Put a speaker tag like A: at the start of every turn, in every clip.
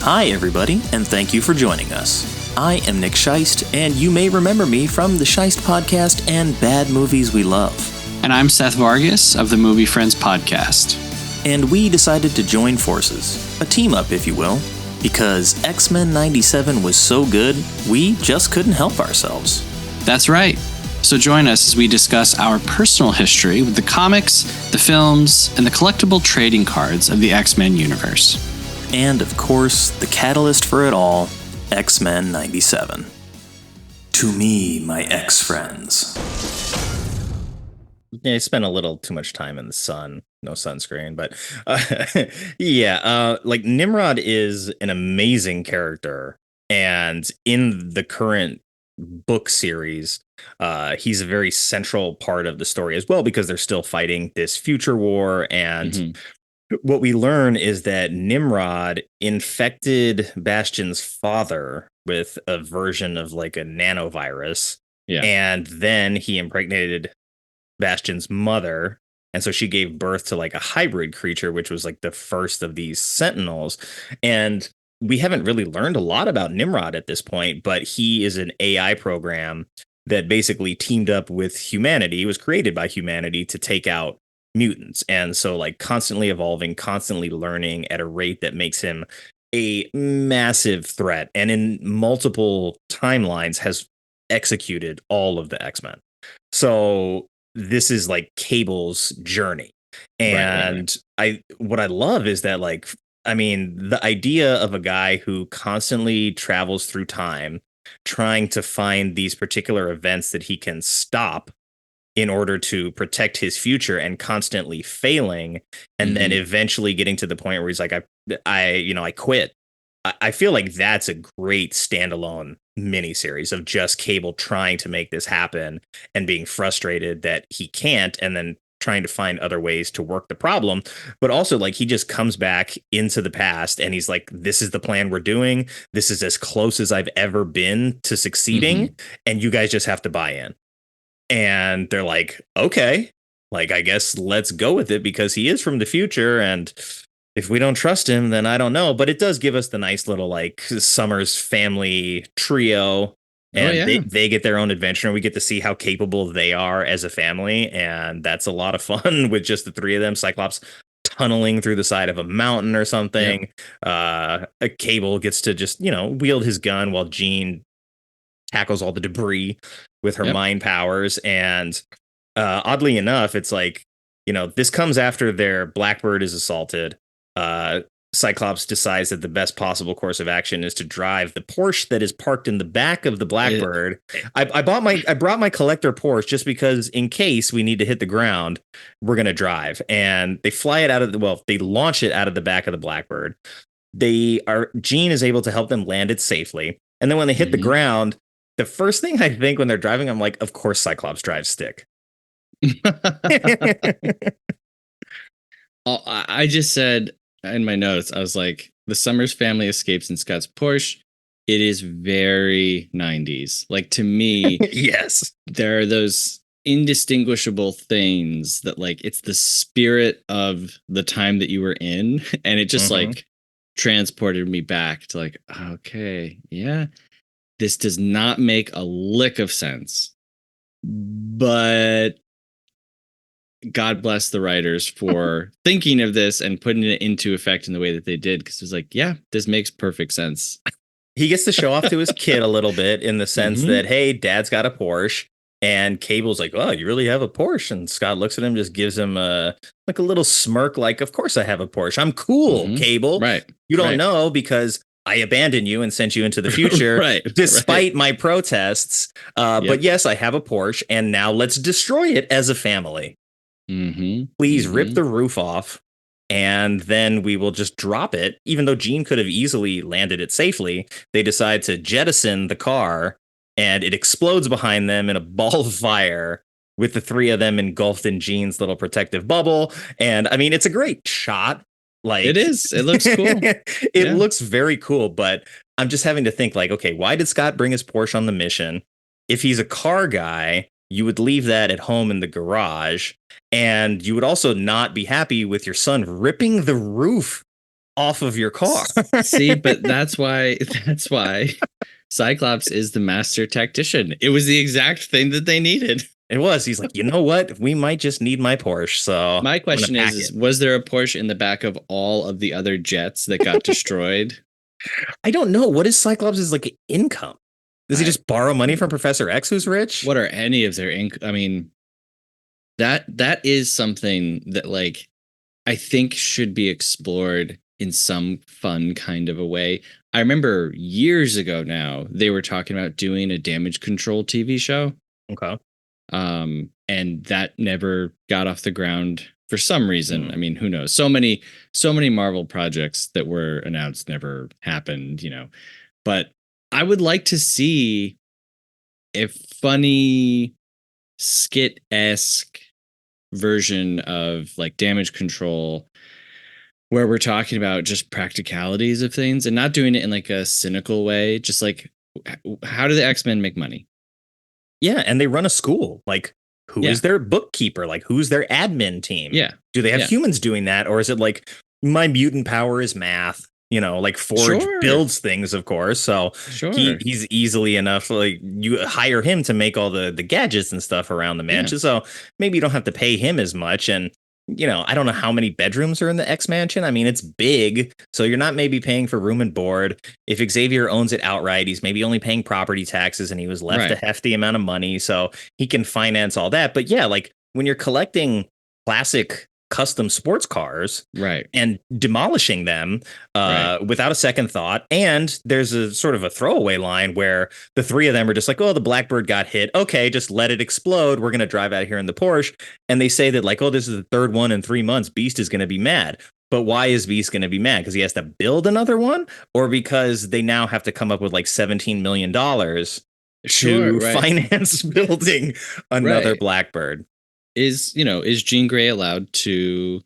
A: Hi, everybody, and thank you for joining us. I am Nick Scheist, and you may remember me from the Scheist Podcast and Bad Movies We Love.
B: And I'm Seth Vargas of the Movie Friends Podcast.
A: And we decided to join forces, a team-up, if you will, because X-Men 97 was so good, we just couldn't help ourselves.
B: That's right. So join us as we discuss our personal history with the comics, the films, and the collectible trading cards of the X-Men universe.
A: And, of course, the catalyst for it all, X-Men 97. To me, my ex-friends. Yeah, I spent a little too much time in the sun. No sunscreen, but like Nimrod is an amazing character. And in the current book series, he's a very central part of the story as well, because they're still fighting this future war. And what we learn is that Nimrod infected Bastion's father with a version of like a nanovirus. Yeah. And then he impregnated Bastion's mother. And so she gave birth to like a hybrid creature, which was like the first of these Sentinels. And we haven't really learned a lot about Nimrod at this point, but he is an AI program that basically teamed up with humanity. It was created by humanity to take out mutants, and so like constantly evolving, constantly learning at a rate that makes him a massive threat, and in multiple timelines has executed all of the X-Men. So this is like Cable's journey. And what I love is that, like, I mean, the idea of a guy who constantly travels through time trying to find these particular events that he can stop in order to protect his future, and constantly failing, and then eventually getting to the point where he's like, I quit. I feel like that's a great standalone miniseries of just Cable trying to make this happen and being frustrated that he can't, and then trying to find other ways to work the problem. But also, like, he just comes back into the past and he's like, this is the plan we're doing. This is as close as I've ever been to succeeding. And you guys just have to buy in. And they're like, okay, like, I guess let's go with it, because he is from the future. And if we don't trust him, then I don't know. But it does give us the nice little like Summers family trio. And they get their own adventure, and we get to see how capable they are as a family. And that's a lot of fun with just the three of them. Cyclops tunneling through the side of a mountain or something. A Cable gets to just, wield his gun while Jean tackles all the debris with her mind powers. And oddly enough, it's like, this comes after their Blackbird is assaulted. Cyclops decides that the best possible course of action is to drive the Porsche that is parked in the back of the Blackbird. I brought my collector Porsche just because, in case we need to hit the ground, we're going to drive. And they fly it they launch it out of the back of the Blackbird. Jean is able to help them land it safely. And then when they hit the ground, the first thing I think when they're driving, I'm like, of course, Cyclops drives stick.
C: I just said in my notes, I was like, the Summers family escapes in Scott's Porsche. It is very 90s. Like, to me,
A: yes,
C: there are those indistinguishable things that, like, it's the spirit of the time that you were in. And it just like transported me back to like, okay, yeah. This does not make a lick of sense, but God bless the writers for thinking of this and putting it into effect in the way that they did. Because it was like, yeah, this makes perfect sense.
A: He gets to show off to his kid a little bit, in the sense that, hey, Dad's got a Porsche, and Cable's like, oh, you really have a Porsche? And Scott looks at him, just gives him a little smirk, like, of course I have a Porsche. I'm cool, Cable.
C: Right.
A: You don't know, because I abandoned you and sent you into the future, despite my protests. But yes, I have a Porsche, and now let's destroy it as a family. Please rip the roof off, and then we will just drop it. Even though Jean could have easily landed it safely, they decide to jettison the car, and it explodes behind them in a ball of fire, with the three of them engulfed in Jean's little protective bubble. And I mean, it's a great shot. Like,
C: it is. It looks cool.
A: It looks very cool, but I'm just having to think, like, okay, why did Scott bring his Porsche on the mission? If he's a car guy, you would leave that at home in the garage, and you would also not be happy with your son ripping the roof off of your car.
C: See, but that's why Cyclops is the master tactician. It was the exact thing that they needed.
A: It was. He's like, you know what? We might just need my Porsche. So
C: my question is was there a Porsche in the back of all of the other jets that got destroyed?
A: I don't know. What is Cyclops' like income? Does he just borrow money from Professor X, who's rich?
C: What are any of their I mean, that is something that like I think should be explored in some fun kind of a way. I remember years ago now they were talking about doing a damage control TV show.
A: Okay.
C: And that never got off the ground for some reason. I mean, who knows? So many Marvel projects that were announced never happened, you know. But I would like to see a funny skit-esque version of like damage control where we're talking about just practicalities of things and not doing it in like a cynical way. Just like, how do the X-Men make money?
A: Yeah, and they run a school. Like, who is their bookkeeper? Like, who's their admin team?
C: Yeah.
A: Do they have humans doing that? Or is it like, my mutant power is math? You know, like Forge builds things, of course. So he's easily enough. Like, you hire him to make all the gadgets and stuff around the mansion. So maybe you don't have to pay him as much. And, you know, I don't know how many bedrooms are in the X Mansion. I mean, it's big, so you're not maybe paying for room and board. If Xavier owns it outright, he's maybe only paying property taxes, and he was left a hefty amount of money, so he can finance all that. But yeah, like when you're collecting classic custom sports cars and demolishing them without a second thought. And there's a sort of a throwaway line where the three of them are just like, oh, the Blackbird got hit. Okay, just let it explode. We're going to drive out of here in the Porsche. And they say that like, oh, this is the third one in 3 months. Beast is going to be mad. But why is Beast going to be mad? Because he has to build another one, or because they now have to come up with like $17 million to finance building another Blackbird?
C: Is Jean Grey allowed to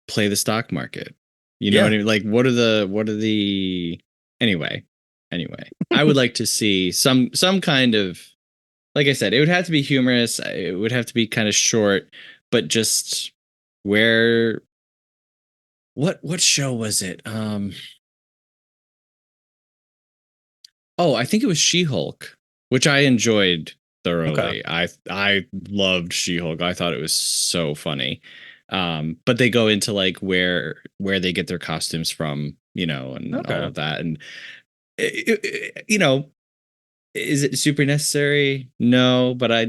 C: play the stock market? You know what I mean? Like, what are the anyway, I would like to see some kind of, like I said, it would have to be humorous. It would have to be kind of short, but just what show was it? I think it was She-Hulk, which I enjoyed thoroughly. I loved She-Hulk. I thought it was so funny. But they go into like where they get their costumes from, you know, and all of that. And you know, is it super necessary? No, but I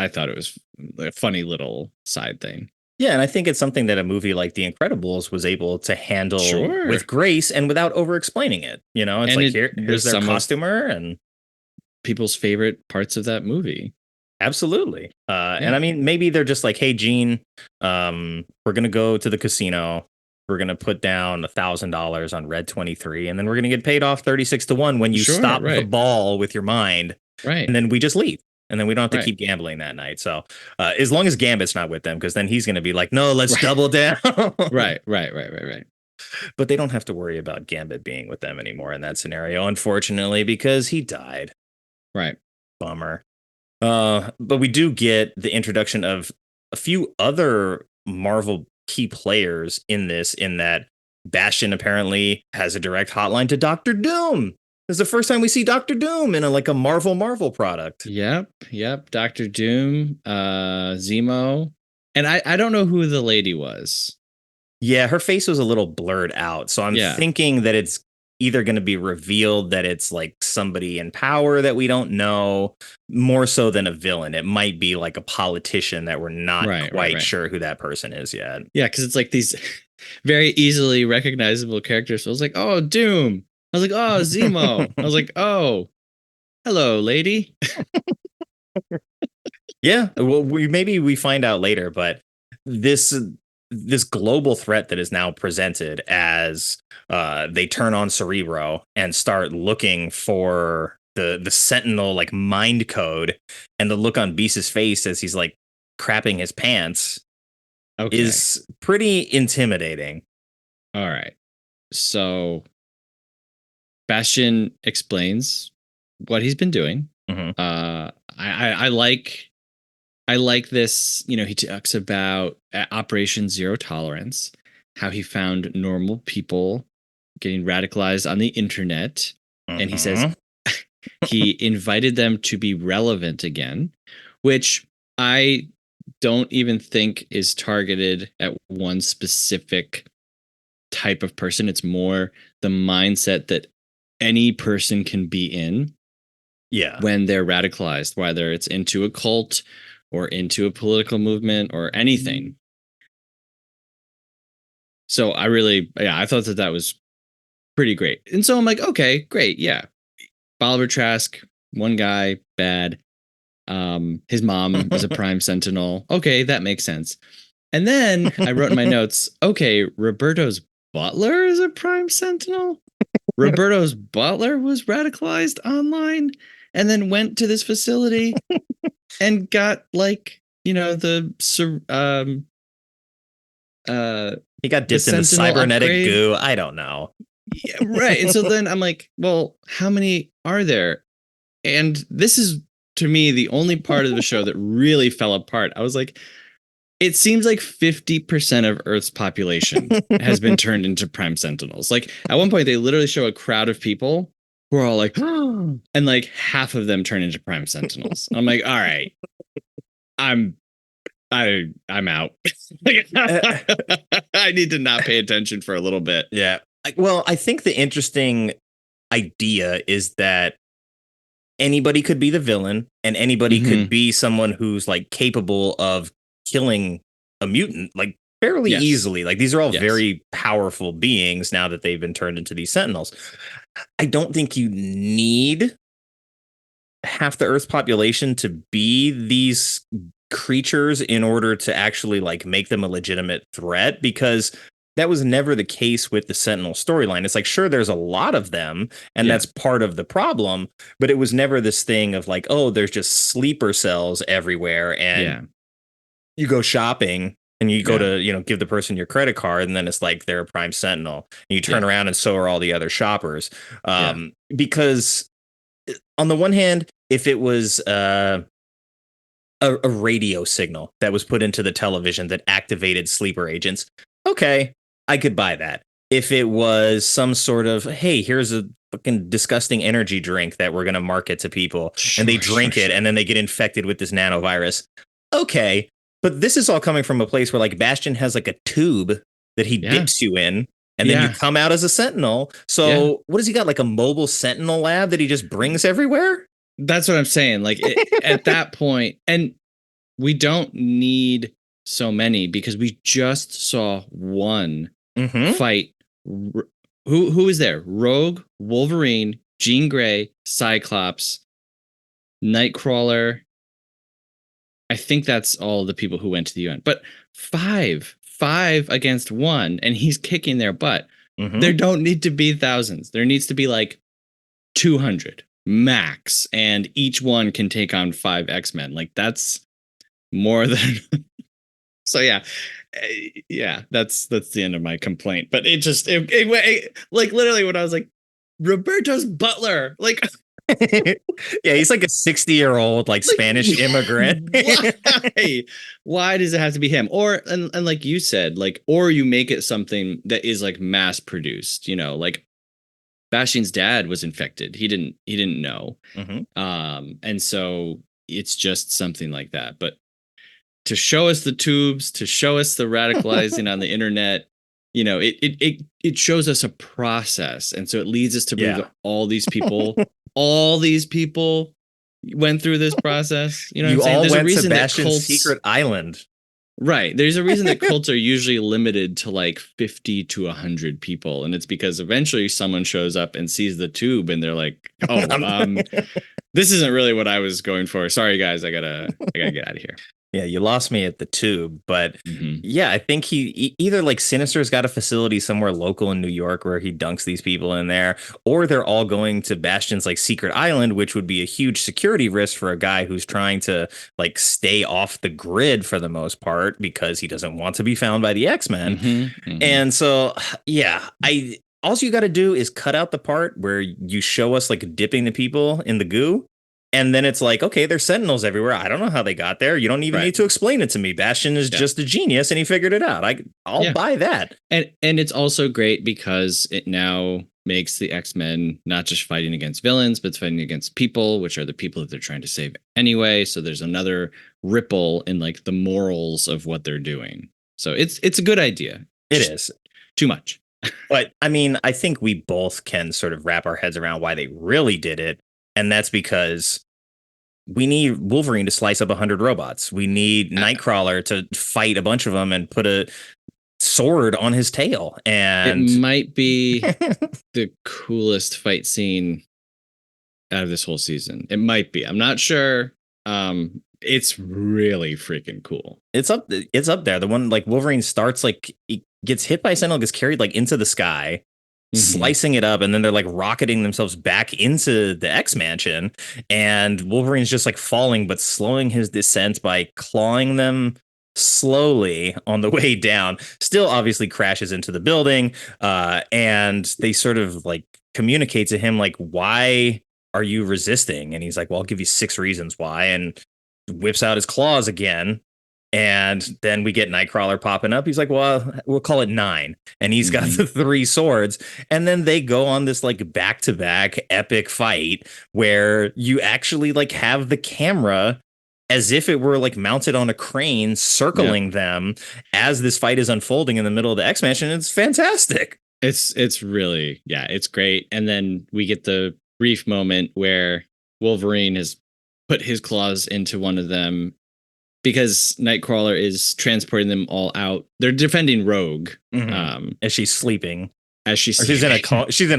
C: thought it was a funny little side thing.
A: Yeah, and I think it's something that a movie like The Incredibles was able to handle with grace and without over-explaining it. You know, it's and like here's their costumer and
C: people's favorite parts of that movie.
A: Absolutely. And I mean, maybe they're just like, hey, Gene, we're going to go to the casino. We're going to put down $1,000 on Red 23, and then we're going to get paid off 36-1 when you stop the ball with your mind.
C: Right.
A: And then we just leave. And then we don't have to keep gambling that night. So as long as Gambit's not with them, because then he's going to be like, no, let's double down.
C: Right.
A: But they don't have to worry about Gambit being with them anymore in that scenario, unfortunately, because he died.
C: Right.
A: Bummer. But we do get the introduction of a few other Marvel key players in that Bastion apparently has a direct hotline to Doctor Doom. This is the first time we see Doctor Doom in a Marvel product.
C: Yep. Doctor Doom, Zemo. And I don't know who the lady was.
A: Yeah, her face was a little blurred out. So I'm thinking that it's either going to be revealed that it's like somebody in power that we don't know, more so than a villain. It might be like a politician that we're not quite sure who that person is yet.
C: Yeah, because it's like these very easily recognizable characters. So I was like, oh, Doom. I was like, oh, Zemo. I was like, oh, hello, lady.
A: Yeah, well, maybe we find out later, but this global threat that is now presented as they turn on Cerebro and start looking for the Sentinel like mind code, and the look on Beast's face as he's like crapping his pants is pretty intimidating.
C: All right. So Bastion explains what he's been doing.
A: Mhm.
C: I like this. You know, he talks about Operation Zero Tolerance, how he found normal people getting radicalized on the internet, and he says
A: Mhm.
C: he invited them to be relevant again, which I don't even think is targeted at one specific type of person. It's more the mindset that any person can be in
A: Yeah.
C: when they're radicalized, whether it's into a cult or into a political movement or anything. So I thought that was pretty great. And so I'm like, okay, great. Yeah. Bolivar Trask, one guy, bad. His mom is a prime sentinel. Okay, that makes sense. And then I wrote in my notes, okay, Roberto's butler is a prime sentinel. Roberto's butler was radicalized online and then went to this facility and got like, you know,
A: He got
C: the
A: dipped in the
C: sentinel
A: cybernetic
C: upgrade.
A: goo. I don't know.
C: Yeah, right. And so then I'm like, well, how many are there? And this is to me the only part of the show that really fell apart. I was like, it seems like 50% of Earth's population has been turned into prime sentinels. Like at one point, they literally show a crowd of people who are all like, and like half of them turn into prime sentinels. I'm like, all right, I'm out. I need to not pay attention for a little bit.
A: Yeah. Well, I think the interesting idea is that anybody could be the villain and anybody could be someone who's like capable of killing a mutant like fairly easily. Like these are all very powerful beings now that they've been turned into these sentinels. I don't think you need half the Earth's population to be these creatures in order to actually like make them a legitimate threat, because that was never the case with the Sentinel storyline. It's like, sure, there's a lot of them, and that's part of the problem, but it was never this thing of like, oh, there's just sleeper cells everywhere, and you go shopping and you go to, you know, give the person your credit card, and then it's like they're a prime sentinel. And you turn around and so are all the other shoppers. Because on the one hand, if it was a radio signal that was put into the television that activated sleeper agents, okay, I could buy that. If it was some sort of, hey, here's a fucking disgusting energy drink that we're going to market to people, and they drink it and then they get infected with this nanovirus, okay. But this is all coming from a place where like Bastion has like a tube that he dips you in, and then you come out as a sentinel. So what does he got? Like a mobile sentinel lab that he just brings everywhere?
C: That's what I'm saying. Like at that point, and we don't need so many because we just saw one fight. Who is there? Rogue, Wolverine, Jean Grey, Cyclops, Nightcrawler. I think that's all the people who went to the UN. But five against one, and he's kicking their butt. There don't need to be thousands. There needs to be like 200 max, and each one can take on 5 X-Men. Like that's more than so that's the end of my complaint. But it like literally when I was like, Roberto's butler, like
A: yeah, he's like a 60-year-old like Spanish immigrant.
C: Why does it have to be him? Or and like you said, like, or you make it something that is like mass produced, you know, like Bastion's dad was infected. He didn't know. And so it's just something like that. But to show us the tubes, to show us the radicalizing on the internet, you know, it shows us a process. And so it leads us to believe that all these people went through this process. You know,
A: you
C: what I'm saying?
A: all
C: There's
A: went
C: a reason
A: to
C: that
A: Bastion's secret island.
C: Right. There's a reason that cults are usually limited to like 50 to 100 people. And it's because eventually someone shows up and sees the tube and they're like, oh, this isn't really what I was going for. Sorry, guys. I gotta get out of here.
A: Yeah, you lost me at the tube, but yeah, I think he either like Sinister's got a facility somewhere local in New York where he dunks these people in there, or they're all going to Bastion's like secret island, which would be a huge security risk for a guy who's trying to like stay off the grid for the most part because he doesn't want to be found by the X-Men. And so, yeah, all you got to do is cut out the part where you show us like dipping the people in the goo, And then it's like, okay, there's Sentinels everywhere. I don't know how they got there. You don't even
C: Right.
A: need to explain it to me. Bastion is just a genius and he figured it out. I'll buy that.
C: And it's also great because it now makes the X-Men not just fighting against villains, but fighting against people, which are the people that they're trying to save anyway. So there's another ripple in like the morals of what they're doing. So it's a good idea.
A: It is
C: too much.
A: But I mean, I think we both can sort of wrap our heads around why they really did it. And that's because we need Wolverine to slice up 100 robots. We need Nightcrawler to fight a bunch of them and put a sword on his tail. And
C: it might be the coolest fight scene out of this whole season. It might be. I'm not sure. It's really freaking cool.
A: It's up there. The one like Wolverine starts like he gets hit by a Sentinel, gets carried like into the sky, slicing it up, and then they're like rocketing themselves back into the X Mansion, and Wolverine's just like falling but slowing his descent by clawing them slowly on the way down. Still obviously crashes into the building, and they sort of like communicate to him like, why are you resisting? And he's like, well, I'll give you 6 reasons why, and whips out his claws again. And then we get Nightcrawler popping up. He's like, well, we'll call it 9. And he's got the 3 swords. And then they go on this like back-to-back epic fight where you actually like have the camera as if it were like mounted on a crane circling them as this fight is unfolding in the middle of the X-Mansion. It's fantastic.
C: It's really, it's great. And then we get the brief moment where Wolverine has put his claws into one of them because Nightcrawler is transporting them all out. They're defending Rogue
A: as she's sleeping.
C: She's
A: in a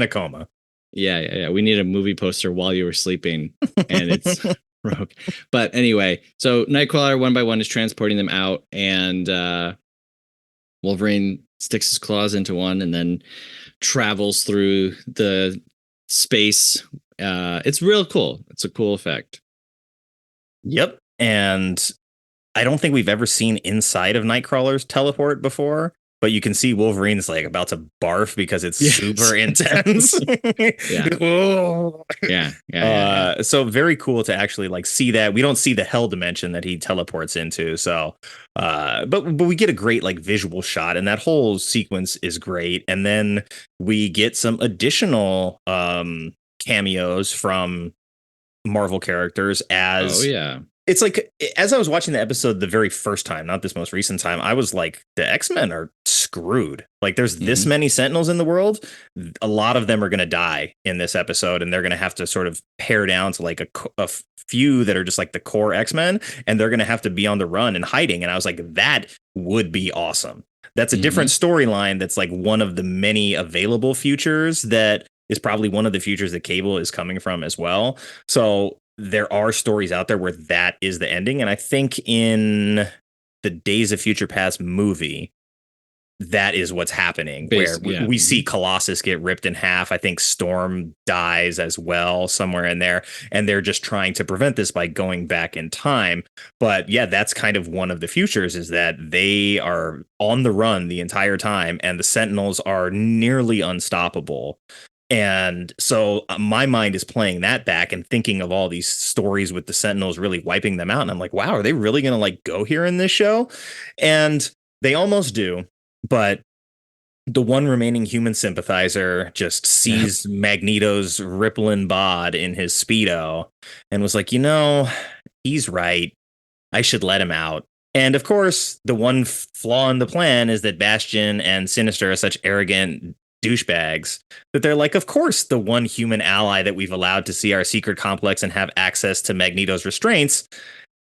A: coma.
C: Yeah. We need a movie poster while you were sleeping, and it's Rogue. But anyway, so Nightcrawler one by one is transporting them out, and Wolverine sticks his claws into one and then travels through the space. It's real cool. It's a cool effect.
A: Yep. And I don't think we've ever seen inside of Nightcrawler's teleport before, but you can see Wolverine's like about to barf because it's super intense. So very cool to actually like see that. We don't see the hell dimension that he teleports into. So, but we get a great like visual shot, and that whole sequence is great. And then we get some additional cameos from Marvel characters as it's like, as I was watching the episode the very first time, not this most recent time, I was like, the X-Men are screwed. Like there's this many Sentinels in the world. A lot of them are going to die in this episode, and they're going to have to sort of pare down to like a few that are just like the core X-Men, and they're going to have to be on the run and hiding. And I was like, that would be awesome. That's a different storyline. That's like one of the many available futures that is probably one of the futures that Cable is coming from as well. So there are stories out there where that is the ending. And I think in the Days of Future Past movie, that is what's happening, where we see Colossus get ripped in half. I think Storm dies as well somewhere in there. And they're just trying to prevent this by going back in time. But yeah, that's kind of one of the futures, is that they are on the run the entire time, and the Sentinels are nearly unstoppable. And so my mind is playing that back and thinking of all these stories with the Sentinels really wiping them out. And I'm like, wow, are they really going to like go here in this show? And they almost do. But the one remaining human sympathizer just sees Magneto's rippling bod in his Speedo and was like, he's right. I should let him out. And of course, the one flaw in the plan is that Bastion and Sinister are such arrogant douchebags that they're like, of course, the one human ally that we've allowed to see our secret complex and have access to Magneto's restraints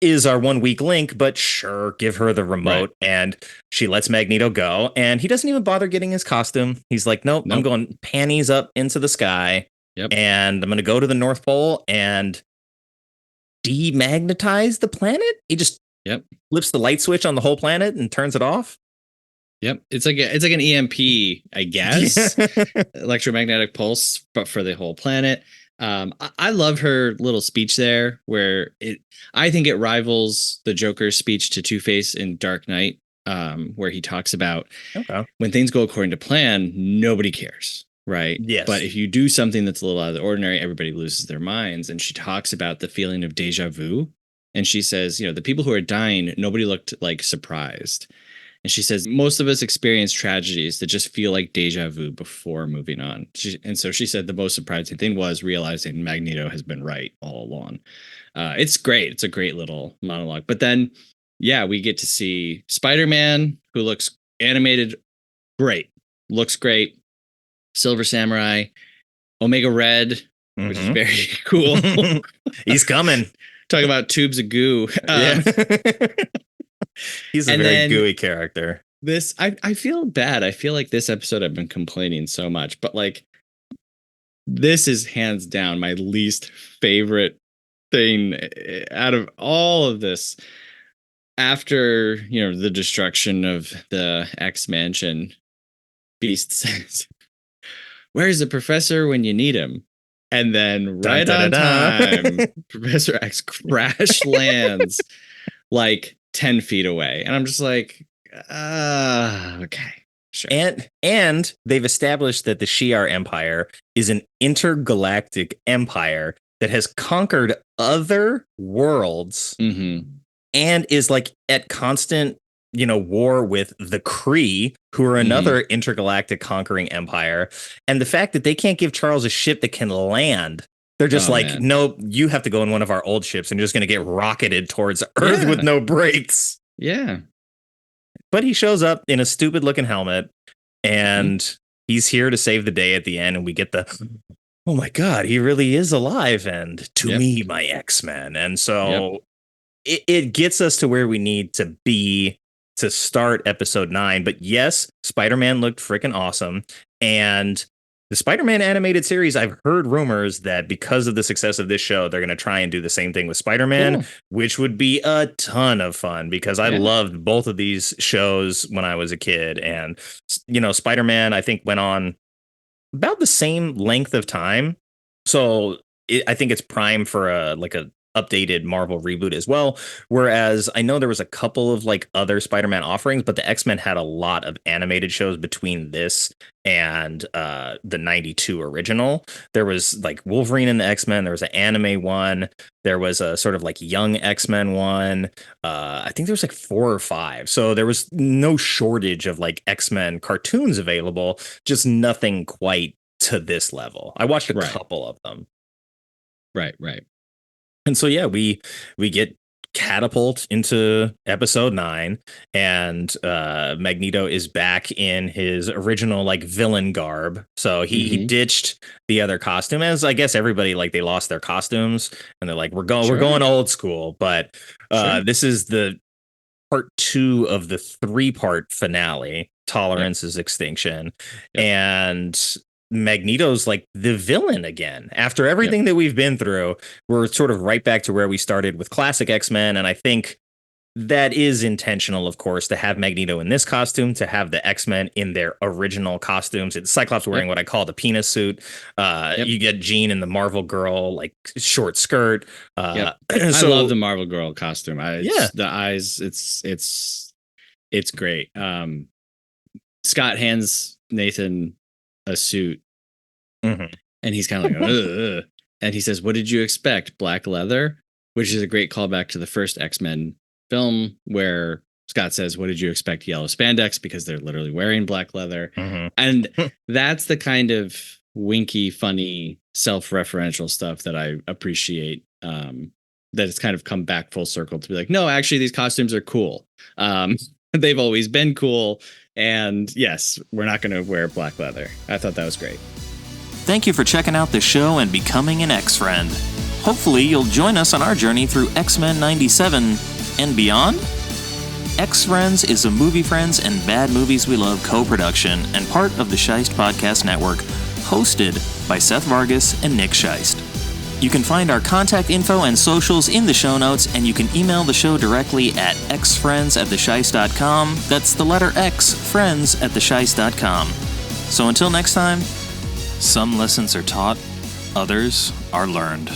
A: is our one weak link, but sure, give her the remote. Right. And she lets Magneto go, and he doesn't even bother getting his costume. He's like, nope. I'm going panties up into the sky, and I'm going to go to the North Pole and demagnetize the planet. He just flips the light switch on the whole planet and turns it off.
C: Yep, it's like an EMP, I guess, electromagnetic pulse, but for the whole planet. I love her little speech there, where I think it rivals the Joker's speech to Two-Face in Dark Knight, where he talks about when things go according to plan, nobody cares. right?
A: Yes.
C: But if you do something that's a little out of the ordinary, everybody loses their minds. And she talks about the feeling of deja vu. And she says, the people who are dying, nobody looked like surprised. And she says, most of us experience tragedies that just feel like deja vu before moving on. And so she said the most surprising thing was realizing Magneto has been right all along. It's great. It's a great little monologue. But then, we get to see Spider-Man, who looks animated great. Looks great. Silver Samurai, Omega Red, which is very cool.
A: He's coming.
C: Talking about tubes of goo.
A: He's a very gooey character.
C: This, I feel bad. I feel like this episode I've been complaining so much, but like, this is hands down my least favorite thing out of all of this. After, the destruction of the X Mansion, Beast says, "Where's the professor when you need him?" And then right on time, Professor X crash lands like 10 feet away. And I'm just like, okay, sure.
A: And they've established that the Shi'ar Empire is an intergalactic empire that has conquered other worlds and is like at constant, war with the Kree, who are another intergalactic conquering empire. And the fact that they can't give Charles a ship that can land, they're just no, you have to go in one of our old ships and you're just going to get rocketed towards Earth with no brakes.
C: Yeah.
A: But he shows up in a stupid looking helmet and he's here to save the day at the end. And we get oh my God, he really is alive. And to me, my X-Men. And so it gets us to where we need to be to start episode 9. But yes, Spider-Man looked freaking awesome. And the Spider-Man animated series, I've heard rumors that because of the success of this show, they're going to try and do the same thing with Spider-Man, which would be a ton of fun because I loved both of these shows when I was a kid. And, Spider-Man, I think, went on about the same length of time. So I think it's prime for a updated Marvel reboot as well. Whereas I know there was a couple of other Spider-Man offerings, but the X-Men had a lot of animated shows between this and the 92 original. There was Wolverine and the X-Men. There was an anime one. There was a sort of young X-Men one. I think there was 4 or 5. So there was no shortage of X-Men cartoons available, just nothing quite to this level. I watched a couple of them.
C: Right.
A: And so, we get catapult into episode 9 and Magneto is back in his original villain garb. So he ditched the other costume, as I guess everybody they lost their costumes and they're we're going old school. But this is the part 2 of the 3-part finale. Tolerance is Extinction. And Magneto's the villain again. After everything that we've been through, we're sort of right back to where we started with classic X-Men. And I think that is intentional, of course, to have Magneto in this costume, to have the X-Men in their original costumes. It's Cyclops wearing what I call the penis suit. You get Jean in the Marvel Girl, short skirt.
C: I love the Marvel Girl costume. The eyes, it's great. Scott hands Nathan a suit and he's kind of ugh. And he says, "What did you expect? Black leather?" Which is a great callback to the first X-Men film where Scott says, "What did you expect? Yellow spandex?" Because they're literally wearing black leather. And that's the kind of winky, funny, self-referential stuff that I appreciate. That it's kind of come back full circle to be no, actually these costumes are cool. They've always been cool. And yes, we're not going to wear black leather. I thought that was great.
B: Thank you for checking out the show and becoming an X-Friend. Hopefully you'll join us on our journey through X-Men 97 and beyond. X-Friends is a Movie Friends and Bad Movies We Love co-production and part of the Scheist Podcast Network, hosted by Seth Vargas and Nick Scheist. You can find our contact info and socials in the show notes, and you can email the show directly at xfriends@thescheist.com. That's the letter X, friends@thescheist.com. So until next time, some lessons are taught, others are learned.